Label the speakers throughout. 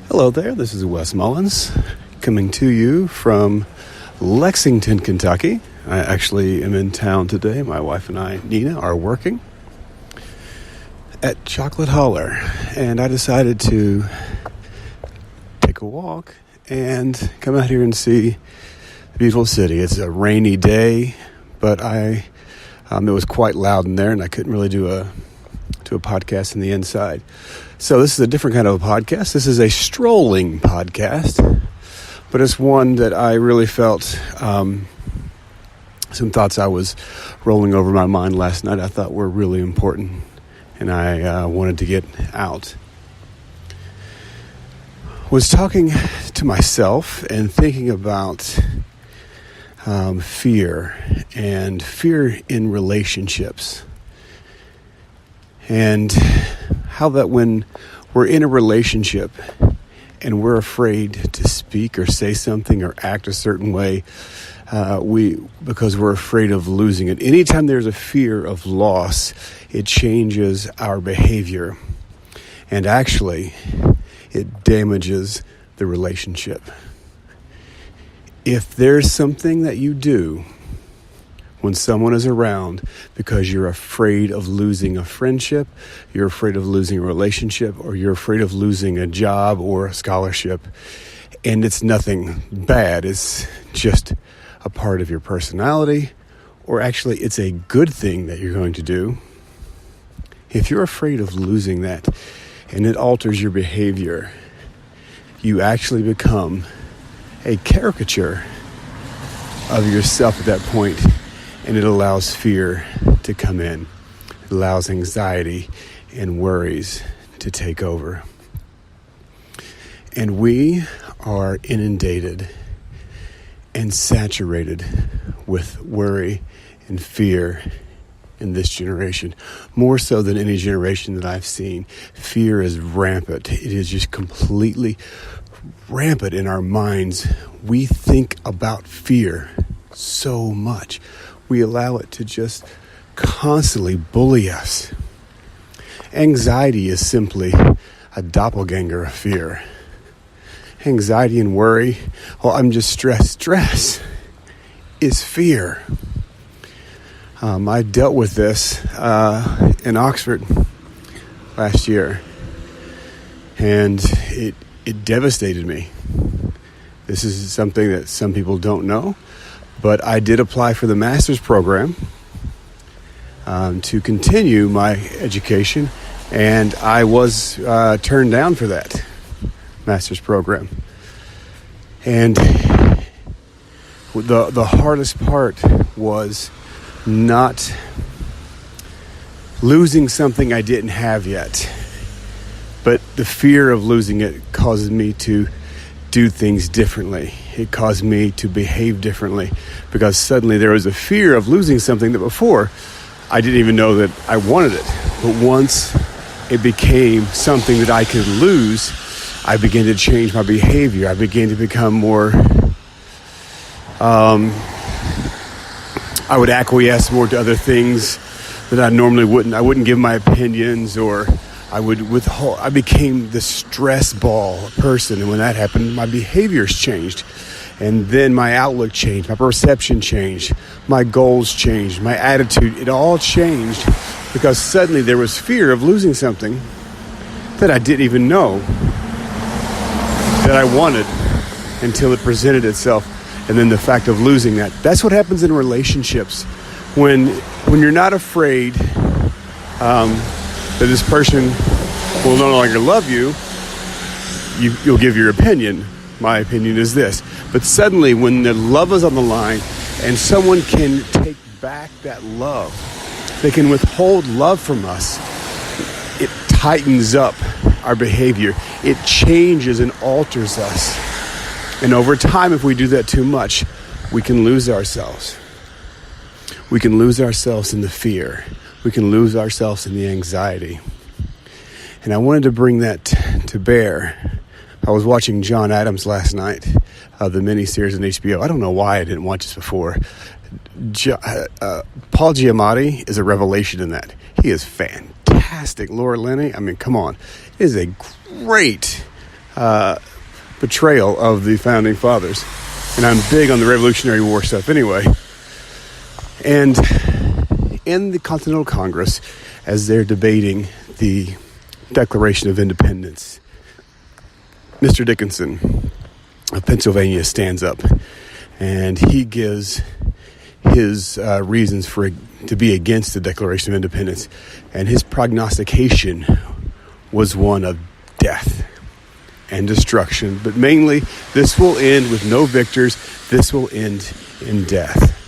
Speaker 1: Hello there, this is Wes Mullins coming to you from Lexington, Kentucky. I actually am in town today. My wife and I, Nina, are working at Chocolate Holler, and I decided to take a walk and come out here and see the beautiful city. It's a rainy day, but it was quite loud in there, and I couldn't really do a podcast in the inside. So this is a different kind of a podcast. This is a strolling podcast, but it's one that I really felt some thoughts I was rolling over my mind last night I thought were really important, and I wanted to get out. Was talking to myself and thinking about fear and fear in relationships. And how that when we're in a relationship and we're afraid to speak or say something or act a certain way, because we're afraid of losing it. Anytime there's a fear of loss, it changes our behavior. And actually, it damages the relationship. If there's something that you do when someone is around because you're afraid of losing a friendship, you're afraid of losing a relationship, or you're afraid of losing a job or a scholarship, and it's nothing bad, it's just a part of your personality, or actually it's a good thing that you're going to do. If you're afraid of losing that and it alters your behavior, you actually become a caricature of yourself at that point. And it allows fear to come in. It allows anxiety and worries to take over. And we are inundated and saturated with worry and fear in this generation. More so than any generation that I've seen. Fear is rampant. It is just completely rampant in our minds. We think about fear so much. We allow it to just constantly bully us. Anxiety is simply a doppelganger of fear. Anxiety and worry, I'm just stressed. Stress is fear. I dealt with this in Oxford last year, and it devastated me. This is something that some people don't know. But I did apply for the master's program to continue my education, and I was turned down for that master's program. And the hardest part was not losing something I didn't have yet. But the fear of losing it causes me to do things differently. It caused me to behave differently because suddenly there was a fear of losing something that before I didn't even know that I wanted it. But once it became something that I could lose, I began to change my behavior. I began to become more, I would acquiesce more to other things that I normally wouldn't. I wouldn't give my opinions, or I would withhold. I became the stress ball person, and when that happened, my behaviors changed, and then my outlook changed, my perception changed, my goals changed, my attitude. It all changed because suddenly there was fear of losing something that I didn't even know that I wanted until it presented itself, and then the fact of losing that. That's what happens in relationships when you're not afraid that this person will no longer love you. You'll give your opinion. My opinion is this. But suddenly, when the love is on the line and someone can take back that love, they can withhold love from us, it tightens up our behavior. It changes and alters us. And over time, if we do that too much, we can lose ourselves. We can lose ourselves in the fear. We can lose ourselves in the anxiety. And I wanted to bring that to bear. I was watching John Adams last night, the miniseries on HBO. I don't know why I didn't watch this before. Paul Giamatti is a revelation in that. He is fantastic. Laura Linney, I mean, come on. It is a great betrayal of the founding fathers. And I'm big on the Revolutionary War stuff anyway. And in the Continental Congress, as they're debating the Declaration of Independence, Mr. Dickinson of Pennsylvania stands up and he gives his reasons to be against the Declaration of Independence. And his prognostication was one of death and destruction. But mainly, this will end with no victors. This will end in death.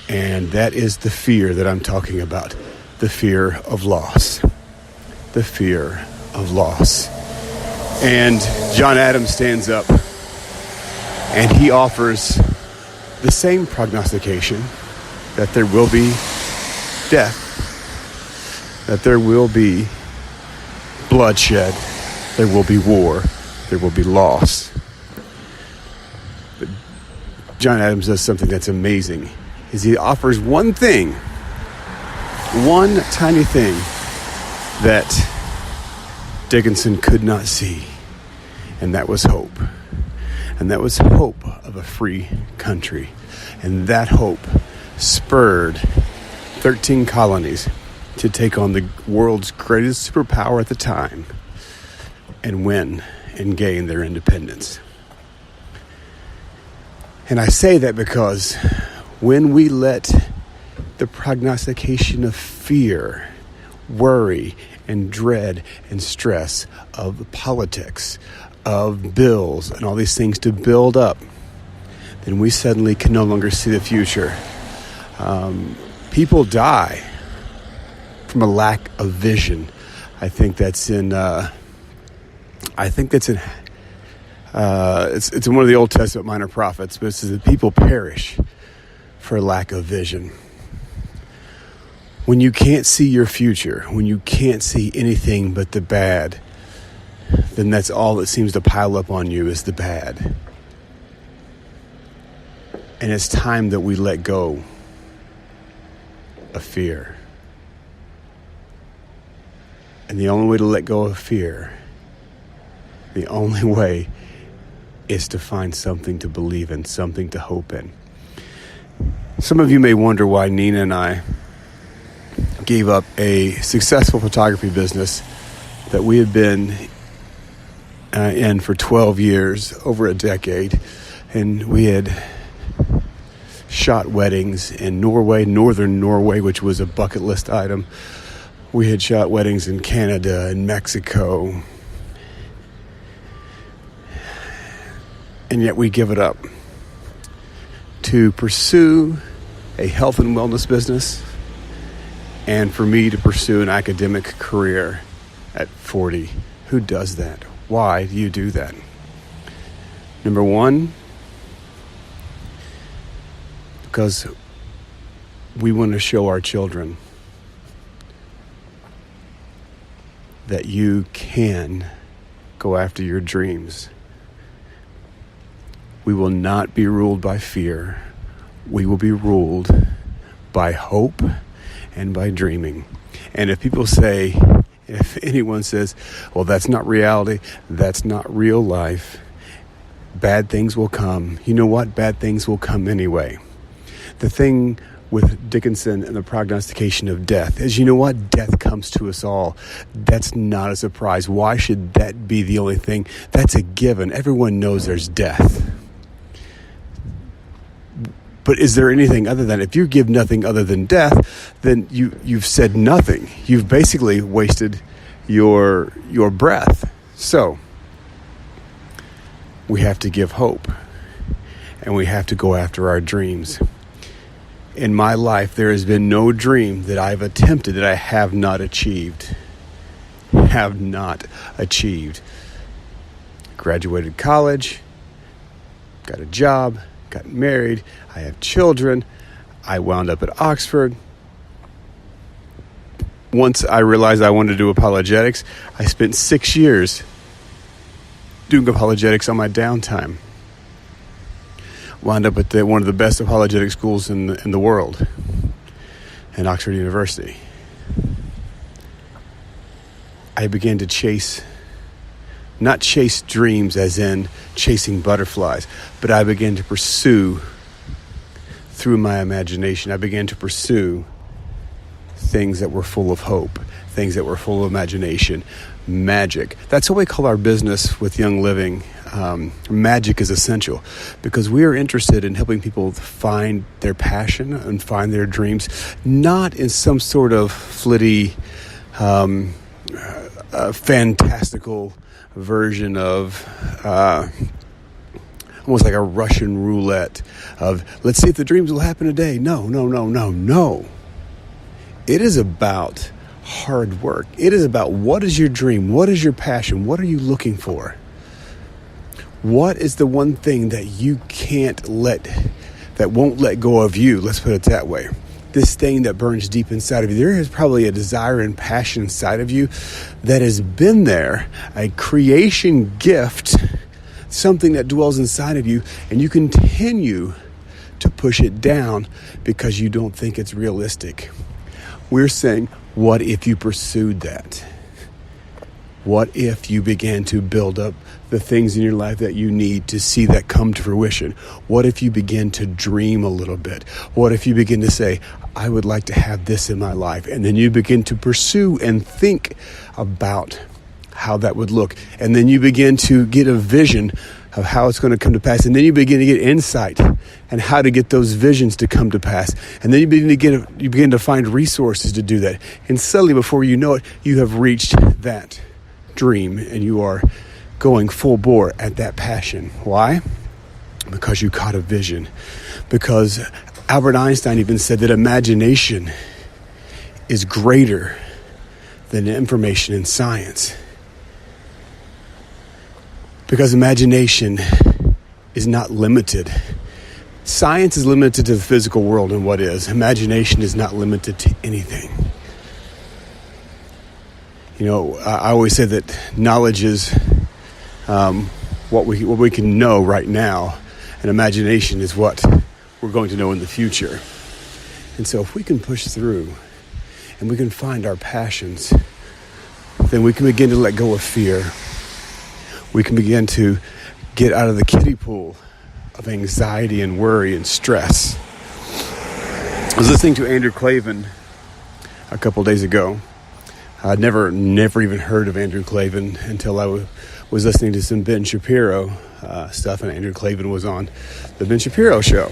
Speaker 1: And that is the fear that I'm talking about. The fear of loss. The fear of loss. And John Adams stands up and he offers the same prognostication that there will be death, that there will be bloodshed, there will be war, there will be loss. But John Adams does something that's amazing, is he offers one thing, one tiny thing that Dickinson could not see, and that was hope. And that was hope of a free country. And that hope spurred 13 colonies to take on the world's greatest superpower at the time and win and gain their independence. And I say that because when we let the prognostication of fear, worry, and dread and stress of politics, of bills and all these things to build up, then we suddenly can no longer see the future. People die from a lack of vision. It's in one of the Old Testament minor prophets, but it says that people perish for lack of vision. When you can't see your future, when you can't see anything but the bad, then that's all that seems to pile up on you is the bad. And it's time that we let go of fear. And the only way to let go of fear, the only way is to find something to believe in, something to hope in. Some of you may wonder why Nina and I gave up a successful photography business that we had been in for 12 years, over a decade, and we had shot weddings in Norway, northern Norway, which was a bucket list item. We had shot weddings in Canada and Mexico, and yet we give it up to pursue a health and wellness business and for me to pursue an academic career at 40. Who does that? Why do you do that? Number one, because we want to show our children that you can go after your dreams. We will not be ruled by fear. We will be ruled by hope and by dreaming. And if anyone says, well, that's not reality, that's not real life, bad things will come. You know what? Bad things will come anyway. The thing with Dickinson and the prognostication of death is, you know what? Death comes to us all. That's not a surprise. Why should that be the only thing? That's a given. Everyone knows there's death. But is there anything other than, if you give nothing other than death, then you've said nothing. You've basically wasted your breath. So we have to give hope, and we have to go after our dreams. In my life, there has been no dream that I've attempted that I have not achieved. Graduated college, got a job, got married, I have children, I wound up at Oxford. Once I realized I wanted to do apologetics, I spent 6 years doing apologetics on my downtime. Wound up at one of the best apologetic schools in the world, in Oxford University. I began to chase Not chase dreams as in chasing butterflies, but I began to pursue through my imagination. I began to pursue things that were full of hope, things that were full of imagination, magic. That's what we call our business with Young Living. Magic is essential because we are interested in helping people find their passion and find their dreams, not in some sort of flitty, fantastical version of almost like a Russian roulette of let's see if the dreams will happen today. No. It is about hard work. It is about what is your dream? What is your passion? What are you looking for? What is the one thing that you that won't let go of you? Let's put it that way. This thing that burns deep inside of you. There is probably a desire and passion inside of you that has been there, a creation gift, something that dwells inside of you, and you continue to push it down because you don't think it's realistic. We're saying, what if you pursued that? What if you began to build up the things in your life that you need to see that come to fruition? What if you begin to dream a little bit? What if you begin to say, I would like to have this in my life? And then you begin to pursue and think about how that would look. And then you begin to get a vision of how it's going to come to pass. And then you begin to get insight and how to get those visions to come to pass. And then you begin to find resources to do that. And suddenly, before you know it, you have reached that dream and you are going full bore at that passion. Why? Because you caught a vision. Because Albert Einstein even said that imagination is greater than information in science. Because imagination is not limited. Science is limited to the physical world and what is. Imagination is not limited to anything. You know, I always say that knowledge is what we can know right now, and imagination is what we're going to know in the future. And so if we can push through and we can find our passions, then we can begin to let go of fear. We can begin to get out of the kiddie pool of anxiety and worry and stress. I was listening to Andrew Klavan a couple days ago. I'd never even heard of Andrew Klavan until I was listening to some Ben Shapiro stuff, and Andrew Klavan was on the Ben Shapiro show.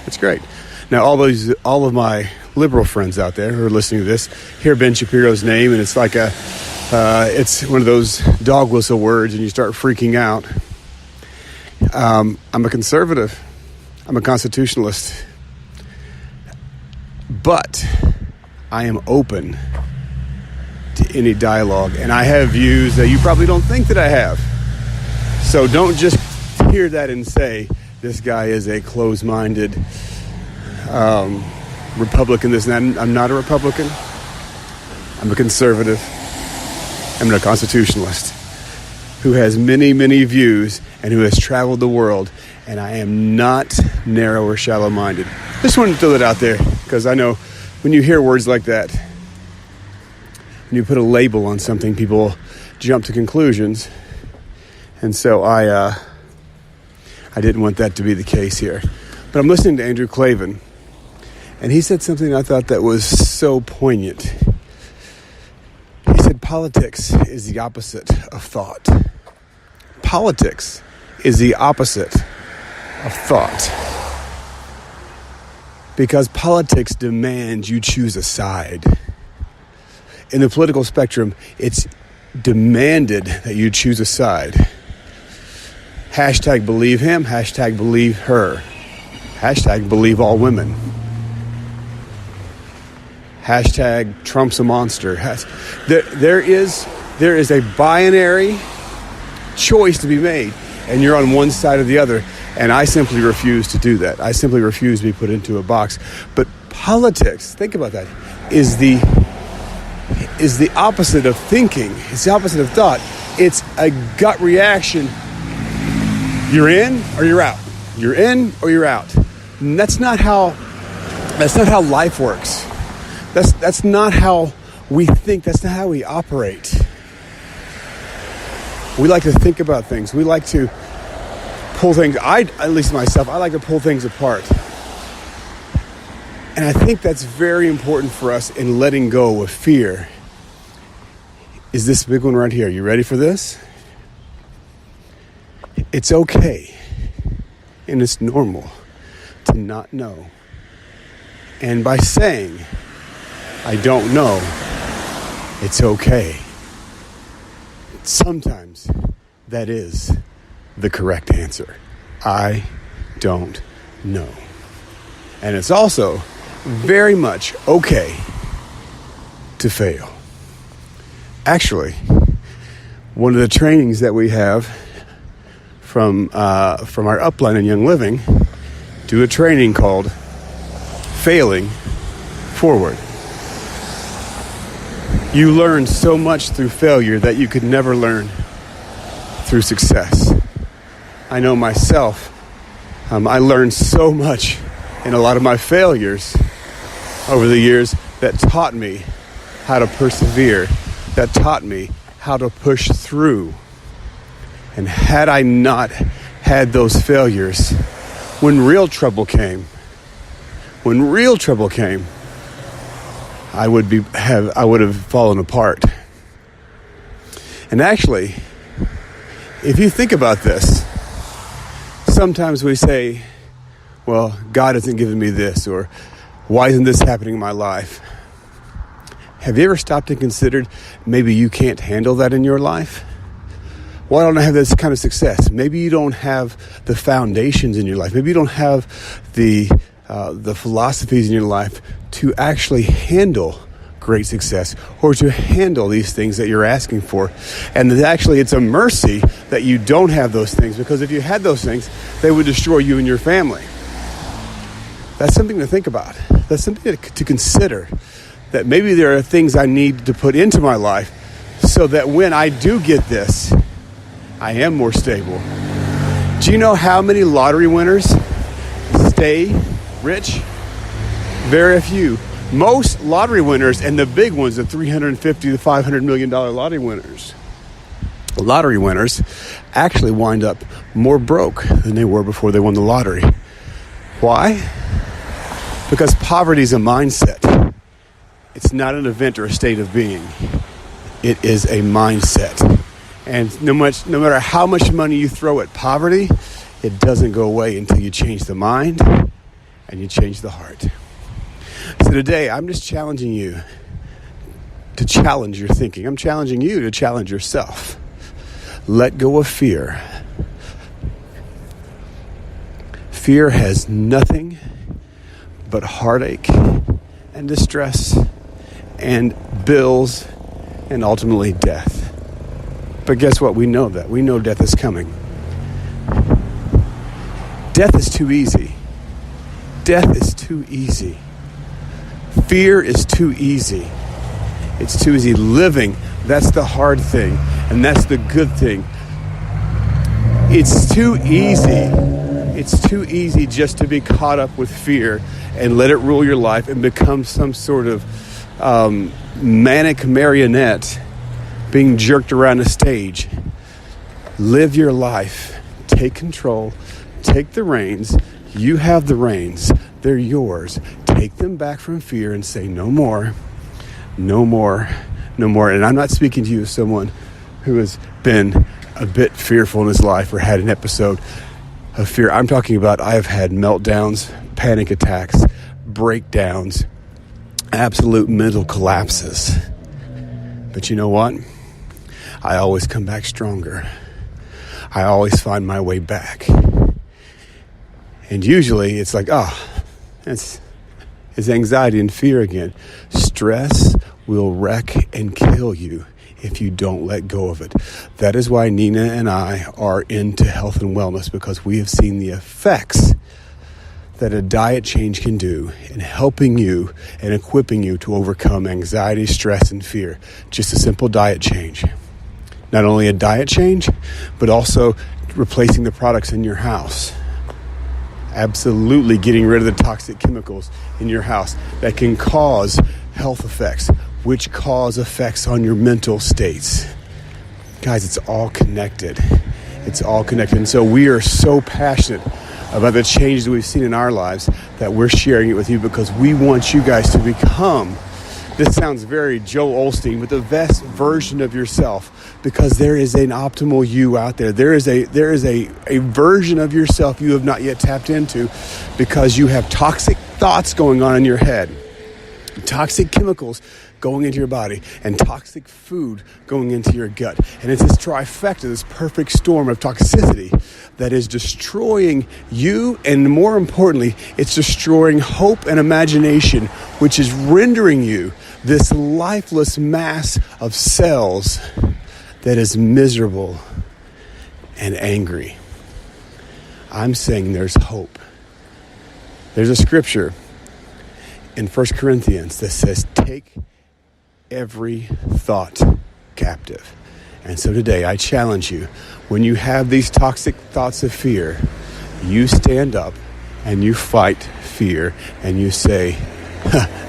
Speaker 1: It's great. Now, all of my liberal friends out there who are listening to this hear Ben Shapiro's name, and it's like it's one of those dog whistle words, and you start freaking out. I'm a conservative. I'm a constitutionalist. But I am open to any dialogue, and I have views that you probably don't think that I have. So don't just hear that and say, this guy is a closed-minded Republican. I'm not a Republican. I'm a conservative. I'm a constitutionalist who has many, many views and who has traveled the world, and I am not narrow or shallow-minded. Just wanted to throw that out there because I know when you hear words like that, when you put a label on something, people jump to conclusions. And so I didn't want that to be the case here. But I'm listening to Andrew Klavan, and he said something I thought that was so poignant. He said politics is the opposite of thought. Politics is the opposite of thought. Because politics demands you choose a side. In the political spectrum, it's demanded that you choose a side. Hashtag believe him, hashtag believe her. Hashtag believe all women. Hashtag Trump's a monster. There is a binary choice to be made, and you're on one side or the other, and I simply refuse to do that. I simply refuse to be put into a box. But politics, think about that, is the opposite of thinking. It's the opposite of thought. It's a gut reaction. You're in or you're out. You're in or you're out. And that's not how life works. That's not how we think. That's not how we operate. We like to think about things. We like to pull things. At least myself, I like to pull things apart. And I think that's very important for us in letting go of fear. Is this big one right here? You ready for this? It's okay. And it's normal to not know. And by saying, I don't know, it's okay. Sometimes that is the correct answer. I don't know. And it's also very much okay to fail. Actually, one of the trainings that we have from our upline in Young Living, do a training called Failing Forward. You learn so much through failure that you could never learn through success. I know myself, I learned so much in a lot of my failures over the years that taught me how to persevere, that taught me how to push through. And had I not had those failures, when real trouble came, I would have fallen apart. And actually, if you think about this, sometimes we say, well, God hasn't given me this, or why isn't this happening in my life? Have you ever stopped and considered maybe you can't handle that in your life? Why don't I have this kind of success? Maybe you don't have the foundations in your life. Maybe you don't have the philosophies in your life to actually handle great success or to handle these things that you're asking for. And that actually it's a mercy that you don't have those things, because if you had those things, they would destroy you and your family. That's something to think about. That's something to consider, that maybe there are things I need to put into my life so that when I do get this, I am more stable. Do you know how many lottery winners stay rich? Very few. Most lottery winners, and the big ones, the $350 to $500 million lottery winners, actually wind up more broke than they were before they won the lottery. Why? Because poverty is a mindset. It's not an event or a state of being. It is a mindset. And no matter how much money you throw at poverty, it doesn't go away until you change the mind and you change the heart. So today, I'm just challenging you to challenge your thinking. I'm challenging you to challenge yourself. Let go of fear. Fear has nothing but heartache and distress and bills and ultimately death. But guess what? We know that. We know death is coming. Death is too easy. Death is too easy. Fear is too easy. It's too easy. Living, that's the hard thing. And that's the good thing. It's too easy. It's too easy just to be caught up with fear and let it rule your life and become some sort of manic marionette being jerked around a stage. Live your life. Take control. Take the reins. You have the reins. They're yours. Take them back from fear and say, no more, no more, no more. And I'm not speaking to you as someone who has been a bit fearful in his life or had an episode of fear. I'm talking about I have had meltdowns, panic attacks, breakdowns, absolute mental collapses. But you know what? I always come back stronger. I always find my way back. And usually it's like, it's anxiety and fear again. Stress will wreck and kill you if you don't let go of it. That is why Nina and I are into health and wellness, because we have seen the effects that a diet change can do in helping you and equipping you to overcome anxiety, stress, and fear. Just a simple diet change. Not only a diet change, but also replacing the products in your house. Absolutely getting rid of the toxic chemicals in your house that can cause health effects, which cause effects on your mental states. Guys, it's all connected. It's all connected. And so we are so passionate about the changes we've seen in our lives that we're sharing it with you because we want you guys to become, this sounds very Joel Osteen, but the best version of yourself, because there is an optimal you out there. There is a version of yourself you have not yet tapped into because you have toxic thoughts going on in your head, toxic chemicals going into your body, and toxic food going into your gut. And it's this trifecta, this perfect storm of toxicity that is destroying you, and more importantly, it's destroying hope and imagination, which is rendering you this lifeless mass of cells that is miserable and angry. I'm saying there's hope. There's a scripture in 1 Corinthians that says, take every thought captive. And so today I challenge you, when you have these toxic thoughts of fear, you stand up and you fight fear and you say,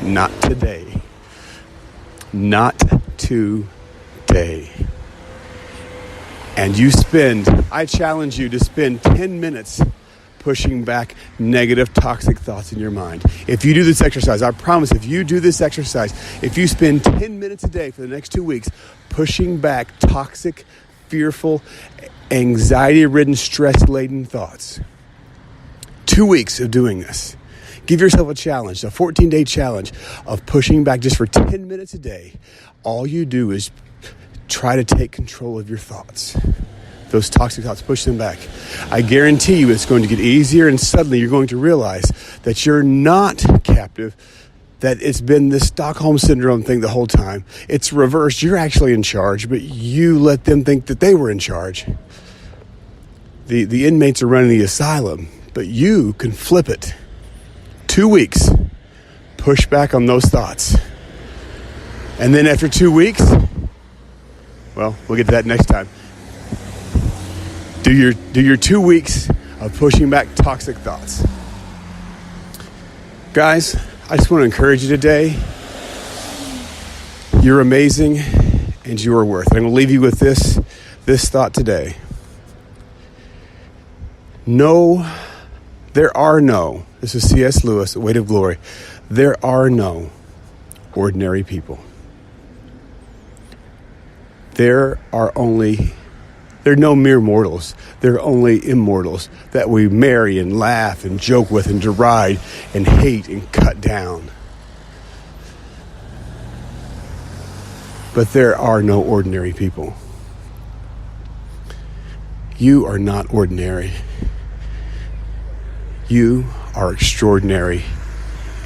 Speaker 1: not today. Not today. And I challenge you to spend 10 minutes pushing back negative, toxic thoughts in your mind. If you do this exercise, I promise, if you do this exercise, if you spend 10 minutes a day for the next 2 weeks pushing back toxic, fearful, anxiety-ridden, stress-laden thoughts, 2 weeks of doing this, give yourself a challenge, a 14-day challenge of pushing back just for 10 minutes a day. All you do is try to take control of your thoughts. Those toxic thoughts, push them back. I guarantee you it's going to get easier, and suddenly you're going to realize that you're not captive, that it's been this Stockholm Syndrome thing the whole time. It's reversed. You're actually in charge, but you let them think that they were in charge. The inmates are running the asylum, but you can flip it. 2 weeks, push back on those thoughts. And then after 2 weeks, well, we'll get to that next time. Do your 2 weeks of pushing back toxic thoughts. Guys, I just want to encourage you today. You're amazing and you are worth it. I'm going to leave you with this thought today. This is C.S. Lewis, The Weight of Glory. There are no ordinary people. There are no mere mortals. There are only immortals that we marry and laugh and joke with and deride and hate and cut down. But there are no ordinary people. You are not ordinary. You are extraordinary,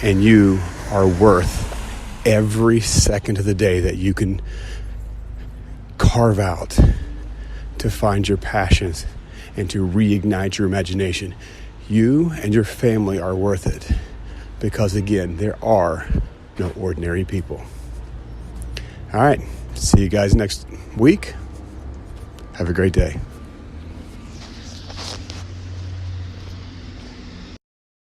Speaker 1: and you are worth every second of the day that you can carve out to find your passions and to reignite your imagination. You and your family are worth it because, again, there are no ordinary people. All right. See you guys next week. Have a great day.